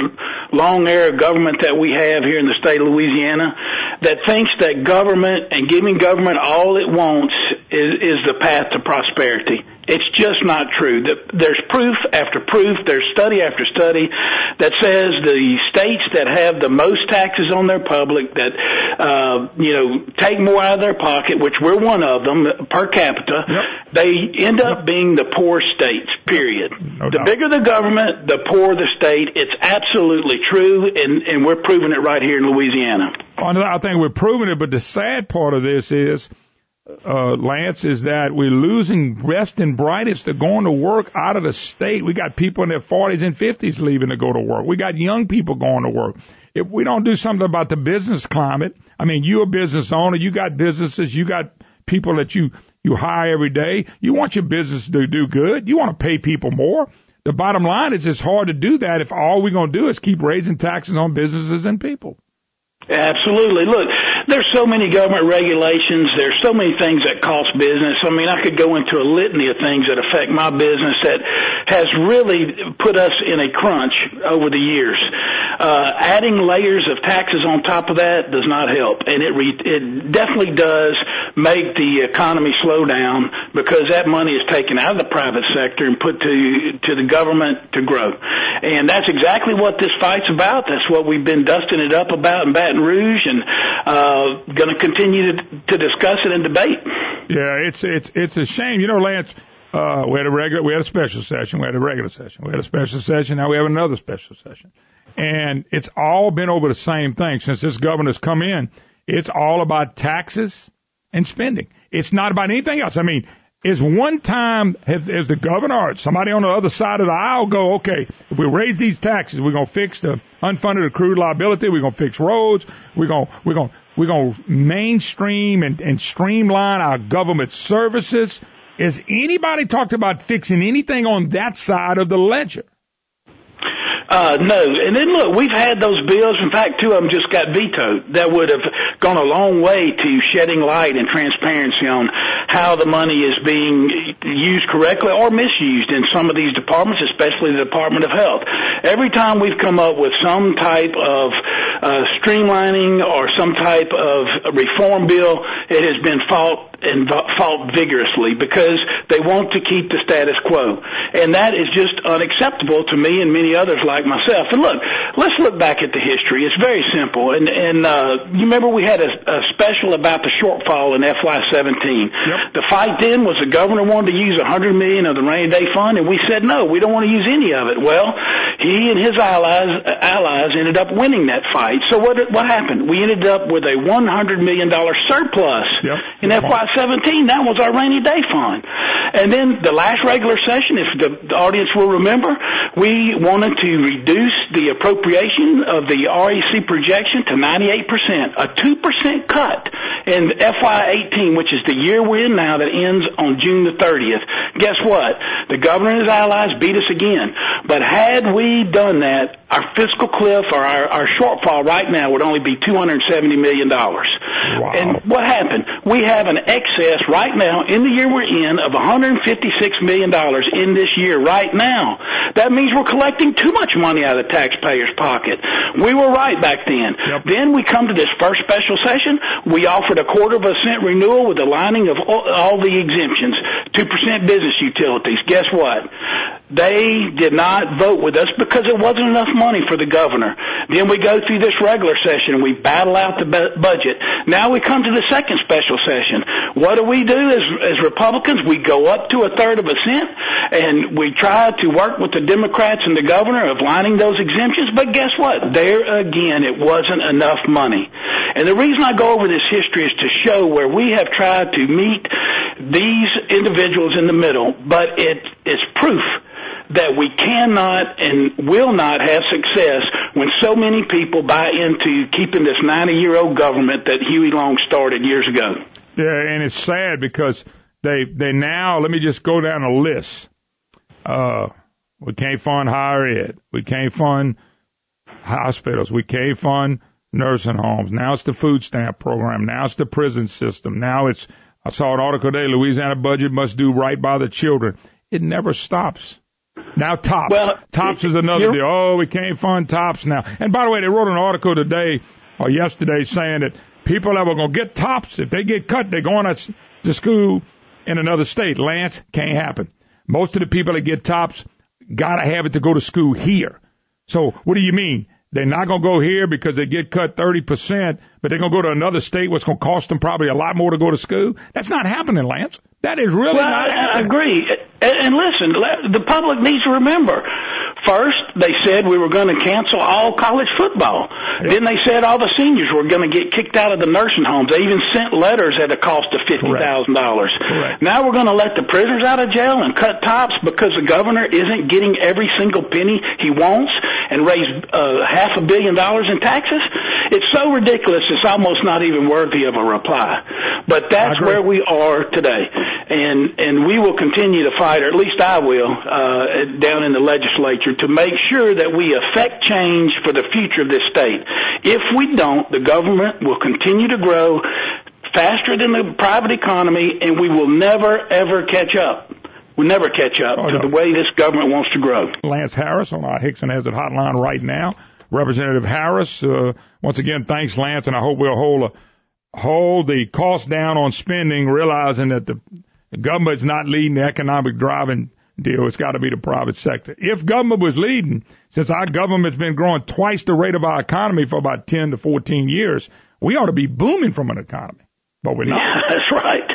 [SPEAKER 2] long-era government that we have here in the state of Louisiana that thinks that government and giving government all it wants is the path to prosperity. It's just not true. There's proof after proof, there's study after study that says the states that have the most taxes on their public, that take more out of their pocket, which we're one of them per capita, they end up being the poor states, period.
[SPEAKER 1] No
[SPEAKER 2] the
[SPEAKER 1] doubt.
[SPEAKER 2] bigger the government, the poorer the state. It's absolutely true, and we're proving it right here in Louisiana.
[SPEAKER 1] I think we're proving it, but the sad part of this is, Lance, is that we're losing best and brightest. They're going to work out of the state. We got people in their 40s and 50s leaving to go to work. We got young people going to work. If we don't do something about the business climate, I mean, you're a business owner, you got businesses, you got people that you hire every day. You want your business to do good. You want to pay people more. The bottom line is it's hard to do that if all we're going to do is keep raising taxes on businesses and people.
[SPEAKER 2] Absolutely. Look, there's so many government regulations. There's so many things that cost business. I mean, I could go into a litany of things that affect my business that has really put us in a crunch over the years. Adding layers of taxes on top of that does not help, and it definitely does make the economy slow down because that money is taken out of the private sector and put to the government to grow. And that's exactly what this fight's about. That's what we've been dusting it up about in Baton Rouge, and going to continue to discuss it and debate.
[SPEAKER 1] Yeah, it's a shame. You know, Lance, we had a special session, we had a regular session, we had a special session, now we have another special session. And it's all been over the same thing. Since this governor's come in, it's all about taxes and spending. It's not about anything else. I mean, is one time has the governor or somebody on the other side of the aisle go, okay, if we raise these taxes, we're going to fix the unfunded accrued liability, we're going to fix roads, we're going to mainstream and streamline our government services. Has anybody talked about fixing anything on that side of the ledger?
[SPEAKER 2] No. And then, look, we've had those bills. In fact, two of them just got vetoed. That would have gone a long way to shedding light and transparency on how the money is being used correctly or misused in some of these departments, especially the Department of Health. Every time we've come up with some type of streamlining or some type of reform bill, it has been fought vigorously because they want to keep the status quo. And that is just unacceptable to me and many others like myself. And look, let's look back at the history. It's very simple. And you remember we had a special about the shortfall in FY17.
[SPEAKER 1] Yep.
[SPEAKER 2] The fight then was the governor wanted to use $100 million of the rainy day fund, and we said, no, we don't want to use any of it. Well, he and his allies ended up winning that fight. So what happened? We ended up with a $100 million surplus in FY17. That was our rainy day fund. And then the last regular session, if the audience will remember, we wanted to reduce the appropriation of the REC projection to 98%, a 2% cut in FY18, which is the year we're in now that ends on June the 30th. Guess what? The governor and his allies beat us again. But had we done that, our fiscal cliff or our shortfall right now would only be $270 million.
[SPEAKER 1] Wow.
[SPEAKER 2] And what happened? We have an excess right now in the year we're in of $156 million in this year right now. That means we're collecting too much money out of the taxpayer's pocket. We were right back then.
[SPEAKER 1] Yep.
[SPEAKER 2] Then we come to this first special session. We offered a 1/4% renewal with the lining of all the exemptions, 2% business utilities. Guess what? They did not vote with us because there wasn't enough money for the governor. Then we go through this regular session and we battle out the budget. Now we come to the second special session. What do as Republicans? We go up to 1/3% and we try to work with the Democrats and the governor of lining those exemptions. But guess what? There again, it wasn't enough money. And the reason I go over this history is to show where we have tried to meet these individuals in the middle, but it is proof that we cannot and will not have success when so many people buy into keeping this 90-year-old government that Huey Long started years ago.
[SPEAKER 1] Yeah, and it's sad because they now, let me just go down a list. We can't fund higher ed. We can't fund hospitals. We can't fund nursing homes. Now it's the food stamp program. Now it's the prison system. Now it's, I saw an article today, Louisiana budget must do right by the children. It never stops. Now TOPS. Well, TOPS is another deal. Oh, we can't fund TOPS now. And by the way, they wrote an article today or yesterday saying that people that were going to get TOPS, if they get cut, they're going to school in another state. Lance, can't happen. Most of the people that get TOPS got to have it to go to school here. So what do you mean? They're not going to go here because they get cut 30%, but they're going to go to another state where it's going to cost them probably a lot more to go to school? That's not happening, Lance. That is really not happening.
[SPEAKER 2] I agree. And listen, the public needs to remember, first, they said we were going to cancel all college football. Yep. Then they said all the seniors were going to get kicked out of the nursing homes. They even sent letters at a cost of $50,000. Now we're going to let the prisoners out of jail and cut TOPS because the governor isn't getting every single penny he wants and raise $500 million in taxes. It's so ridiculous, it's almost not even worthy of a reply. But that's where we are today. And we will continue to fight, or at least I will, down in the legislature to make sure that we affect change for the future of this state. If we don't, the government will continue to grow faster than the private economy, and we will never, ever catch up. We'll never catch up to the way this government wants to grow.
[SPEAKER 1] Lance Harris on our Hickson Has It hotline right now. Representative Harris, once again, thanks, Lance, and I hope we'll hold the cost down on spending, realizing that the government's not leading the economic driving deal. It's got to be the private sector. If government was leading, since our government's been growing twice the rate of our economy for about 10 to 14 years, we ought to be booming from an economy. But we're not.
[SPEAKER 2] Yeah, that's right.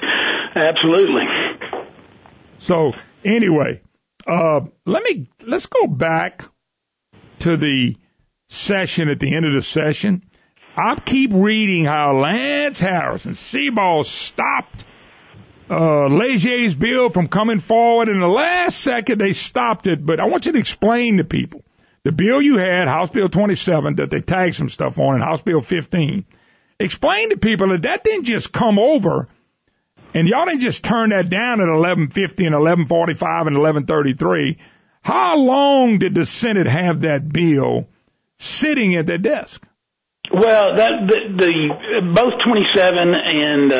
[SPEAKER 2] Absolutely.
[SPEAKER 1] So, anyway, let's go back to the session at the end of the session. I keep reading how Lance Harris and Seaball stopped Legier's bill from coming forward. In the last second, they stopped it. But I want you to explain to people. The bill you had, House Bill 27, that they tagged some stuff on, and House Bill 15. Explain to people that didn't just come over, and y'all didn't just turn that down at 11:50 and 11:45 and 11:33. How long did the Senate have that bill sitting at their desk?
[SPEAKER 2] Well, both 27 and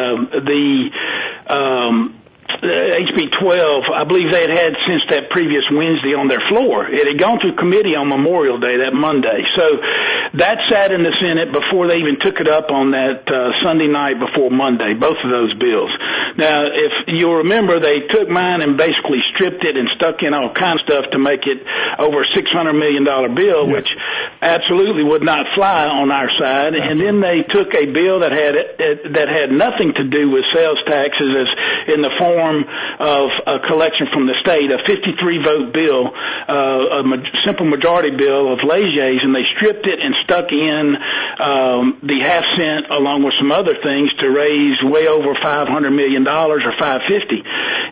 [SPEAKER 2] HB 12, I believe they had since that previous Wednesday on their floor. It had gone through committee on Memorial Day, that Monday. So that sat in the Senate before they even took it up on that Sunday night before Monday, both of those bills. Now, if you'll remember, they took mine and basically stripped it and stuck in all kinds of stuff to make it over a $600 million bill, which absolutely would not fly on our side. And then they took a bill that had nothing to do with sales taxes as in the form of a collection from the state, a 53-vote bill, a simple majority bill of Legier's, and they stripped it and stuck in the half cent along with some other things to raise way over $500 million or $550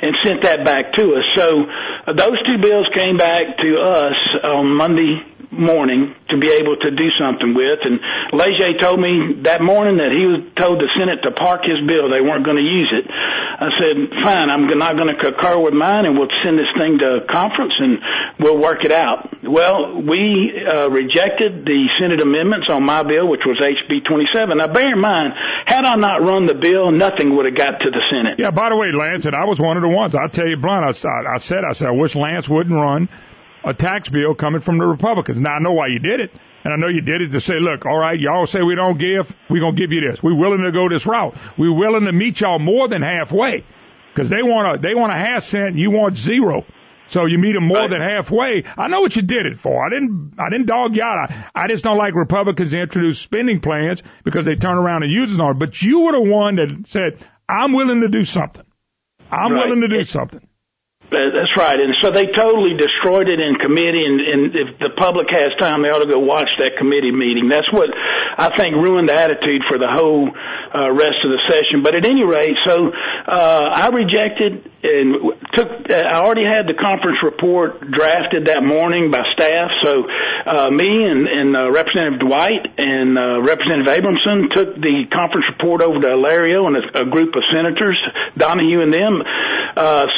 [SPEAKER 2] and sent that back to us. So those two bills came back to us on Monday morning to be able to do something with, and Leger told me that morning that he was told the Senate to park his bill. They weren't going to use it. I said, fine, I'm not going to concur with mine, and we'll send this thing to conference and we'll work it out. Well, we rejected the Senate amendments on my bill, which was HB 27. Now, bear in mind, had I not run the bill, nothing would have got to the Senate.
[SPEAKER 1] Yeah, by the way, Lance, and I was one of the ones. I'll tell you blunt, I said, I wish Lance wouldn't run a tax bill coming from the Republicans. Now, I know why you did it, and I know you did it to say, look, all right, y'all say we don't give, we're going to give you this. We're willing to go this route. We're willing to meet y'all more than halfway, because they want a half cent and you want zero. So you meet them more than halfway. I know what you did it for. I didn't dog you out. I just don't like Republicans to introduce spending plans because they turn around and use it on it. But you were the one that said, I'm willing to do something. I'm willing to do something.
[SPEAKER 2] That's right. And so they totally destroyed it in committee, and if the public has time, they ought to go watch that committee meeting. That's what I think ruined the attitude for the whole rest of the session. But at any rate, so I rejected and I already had the conference report drafted that morning by staff. So me and Representative Dwight and Representative Abramson took the conference report over to Lario and a group of senators, Donahue and them,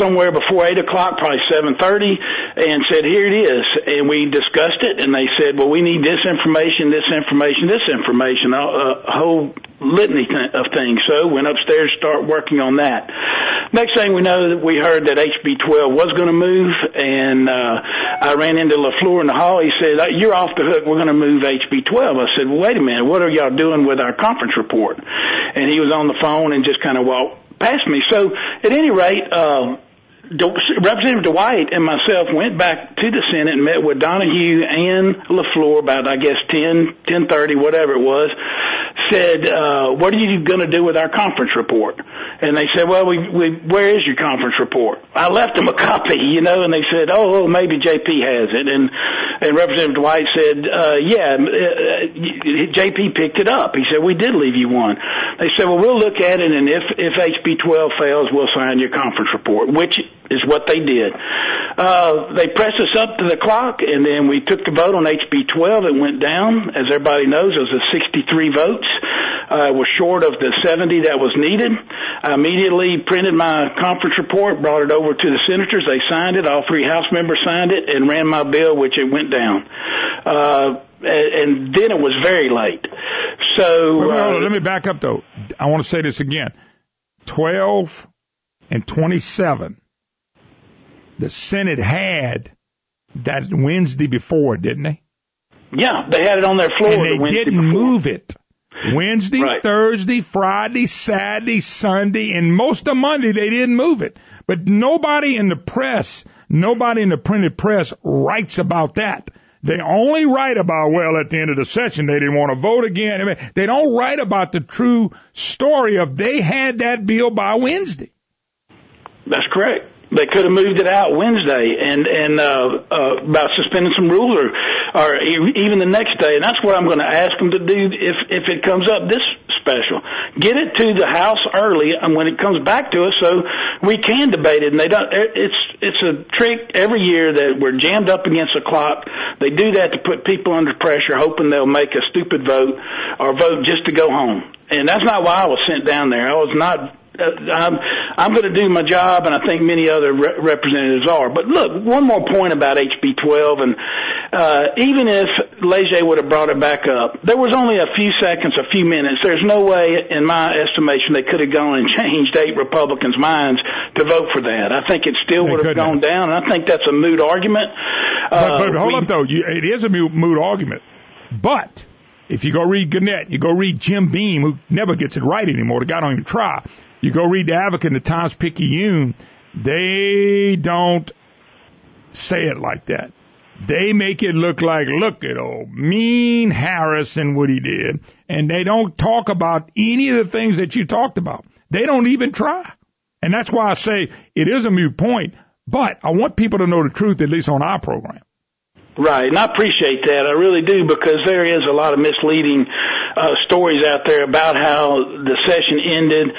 [SPEAKER 2] somewhere before 8 o'clock, probably 7:30, and said, here it is. And we discussed it, and they said, well, we need this information, a whole litany of things. So went upstairs, start working on that. Next thing we know, we heard that HB 12 was going to move, and I ran into LaFleur in the hall. He said, you're off the hook. We're going to move HB 12. I said, well, wait a minute. What are y'all doing with our conference report? And he was on the phone and just kind of walked past me. So at any rate, Representative Dwight and myself went back to the Senate and met with Donahue and LaFleur about, I guess, 10:30, whatever it was. Said, what are you going to do with our conference report? And they said, well, where is your conference report? I left them a copy, and they said, oh, maybe JP has it. And Representative Dwight said, JP picked it up. He said, we did leave you one. They said, well, we'll look at it, and if HB 12 fails, we'll sign your conference report, which is what they did. They pressed us up to the clock, and then we took the vote on HB 12. It went down. As everybody knows, it was a 63 votes. It was short of the 70 that was needed. I immediately printed my conference report, brought it over to the senators. They signed it. All three House members signed it, and ran my bill, which it went down. And then it was very late. So
[SPEAKER 1] let me back up, though. I want to say this again. 12 and 27. The Senate had that Wednesday before, didn't they?
[SPEAKER 2] Yeah, they had it on their floor.
[SPEAKER 1] And they didn't move it. Wednesday,
[SPEAKER 2] right.
[SPEAKER 1] Thursday, Friday, Saturday, Sunday, and most of Monday they didn't move it. But nobody in the press, nobody in the printed press writes about that. They only write about, well, at the end of the session, they didn't want to vote again. I mean, they don't write about the true story of they had that bill by Wednesday.
[SPEAKER 2] That's correct. They could have moved it out Wednesday and about suspending some rules or even the next day. And that's what I'm going to ask them to do if it comes up this special. Get it to the House early and when it comes back to us so we can debate it. And they don't. It's a trick every year that we're jammed up against the clock. They do that to put people under pressure, hoping they'll make a stupid vote or vote just to go home. And that's not why I was sent down there. I was not. I'm going to do my job, and I think many other representatives are. But look, one more point about HB 12, and even if Leger would have brought it back up, there was only a few seconds, a few minutes. There's no way, in my estimation, they could have gone and changed 8 Republicans' minds to vote for that. I think it still would have gone down, and I think that's a moot argument.
[SPEAKER 1] But hold up, though. It is a moot argument. But if you go read Gannett, you go read Jim Beam, who never gets it right anymore, the guy don't even try. You go read the Advocate and the Times-Picayune, they don't say it like that. They make it look like, look at old mean Harris and what he did. And they don't talk about any of the things that you talked about. They don't even try. And that's why I say it is a moot point. But I want people to know the truth, at least on our program.
[SPEAKER 2] Right, and I appreciate that. I really do, because there is a lot of misleading stories out there about how the session ended.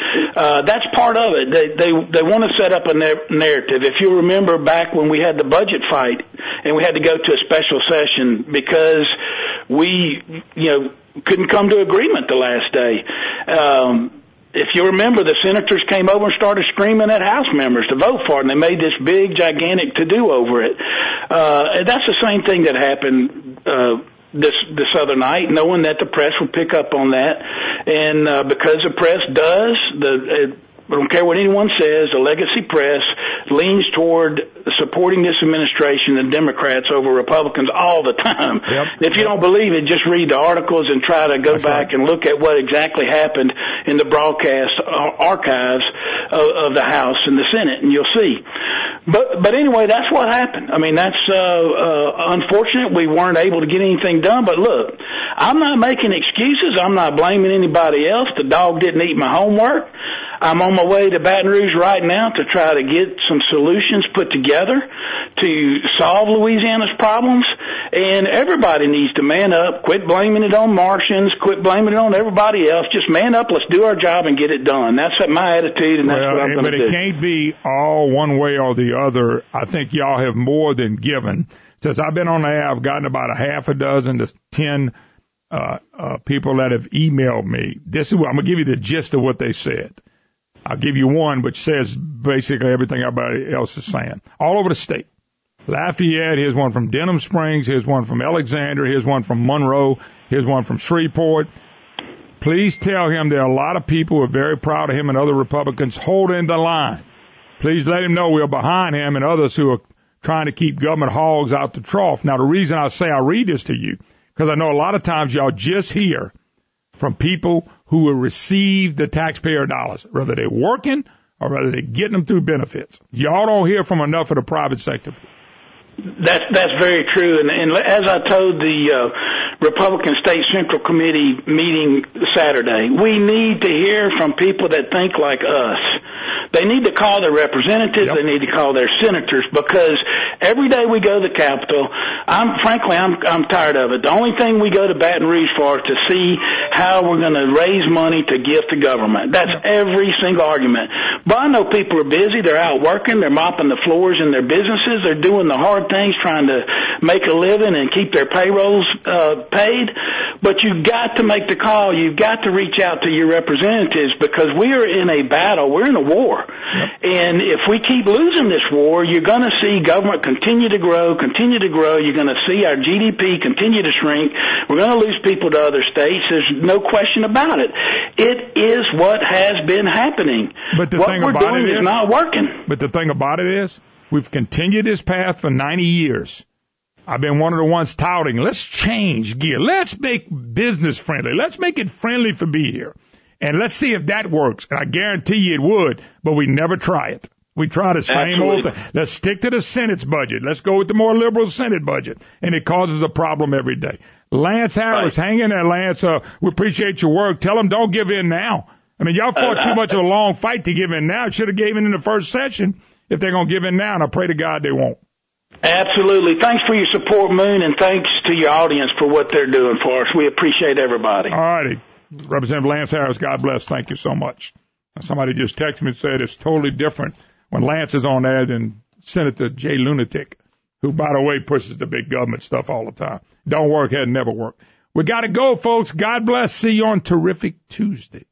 [SPEAKER 2] That's part of it. They want to set up a narrative. If you remember back when we had the budget fight and we had to go to a special session because we, couldn't come to agreement the last day. If you remember, the senators came over and started screaming at House members to vote for it, and they made this big, gigantic to-do over it. And that's the same thing that happened this other night, knowing that the press would pick up on that. And because the press does, I don't care what anyone says, the legacy press leans toward supporting this administration and Democrats over Republicans all the time. Yep. If you don't believe it, just read the articles and try to go back and look at what exactly happened in the broadcast archives of the House and the Senate, and you'll see. But anyway, that's what happened. I mean, that's unfortunate. We weren't able to get anything done. But look, I'm not making excuses. I'm not blaming anybody else. The dog didn't eat my homework. I'm on my way to Baton Rouge right now to try to get some solutions put together to solve Louisiana's problems. And everybody needs to man up, quit blaming it on Martians, quit blaming it on everybody else. Just man up, let's do our job and get it done. That's my attitude, and that's what I'm going to do. But
[SPEAKER 1] it can't be all one way or the other. I think y'all have more than given. Since I've been on the air, I've gotten about a half a dozen to 10 people that have emailed me. I'm going to give you the gist of what they said. I'll give you one, which says basically everything everybody else is saying. All over the state. Lafayette, here's one from Denham Springs, here's one from Alexander, here's one from Monroe, here's one from Shreveport. Please tell him there are a lot of people who are very proud of him and other Republicans holding the line. Please let him know we're behind him and others who are trying to keep government hogs out the trough. Now, the reason I say I read this to you, because I know a lot of times y'all just hear from people who will receive the taxpayer dollars, whether they're working or whether they're getting them through benefits. Y'all don't hear from enough of the private sector.
[SPEAKER 2] That's very true, and as I told the Republican State Central Committee meeting Saturday, we need to hear from people that think like us. They need to call their representatives. Yep. They need to call their senators, because every day we go to the Capitol, I'm tired of it. The only thing we go to Baton Rouge for is to see how we're going to raise money to give to government. That's every single argument. But I know people are busy. They're out working. They're mopping the floors in their businesses. They're doing the hard things, trying to make a living and keep their payrolls paid. But you've got to make the call. You've got to reach out to your representatives, because we are in a battle. We're in a war. Yep. And if we keep losing this war, you're going to see government continue to grow. You're going to see our GDP continue to shrink. We're going to lose people to other states. There's no question about it. It is what has been happening. But what we're doing is not working.
[SPEAKER 1] But the thing about it is, we've continued this path for 90 years. I've been one of the ones touting, let's change gear. Let's make business friendly. Let's make it friendly for be here. And let's see if that works. And I guarantee you it would, but we never try it. We try the same old thing. Let's stick to the Senate's budget. Let's go with the more liberal Senate budget. And it causes a problem every day. Lance Harris, hang in there, Lance. We appreciate your work. Tell them don't give in now. I mean, y'all fought too much of a long fight to give in now. Should have gave in the first session if they're going to give in now, and I pray to God they won't.
[SPEAKER 2] Absolutely. Thanks for your support, Moon, and thanks to your audience for what they're doing for us. We appreciate everybody.
[SPEAKER 1] All righty. Representative Lance Harris, God bless. Thank you so much. Somebody just texted me and said it's totally different when Lance is on there than Senator Jay Lunatic, who, by the way, pushes the big government stuff all the time. Don't work, had never worked. We got to go, folks. God bless. See you on Terrific Tuesday.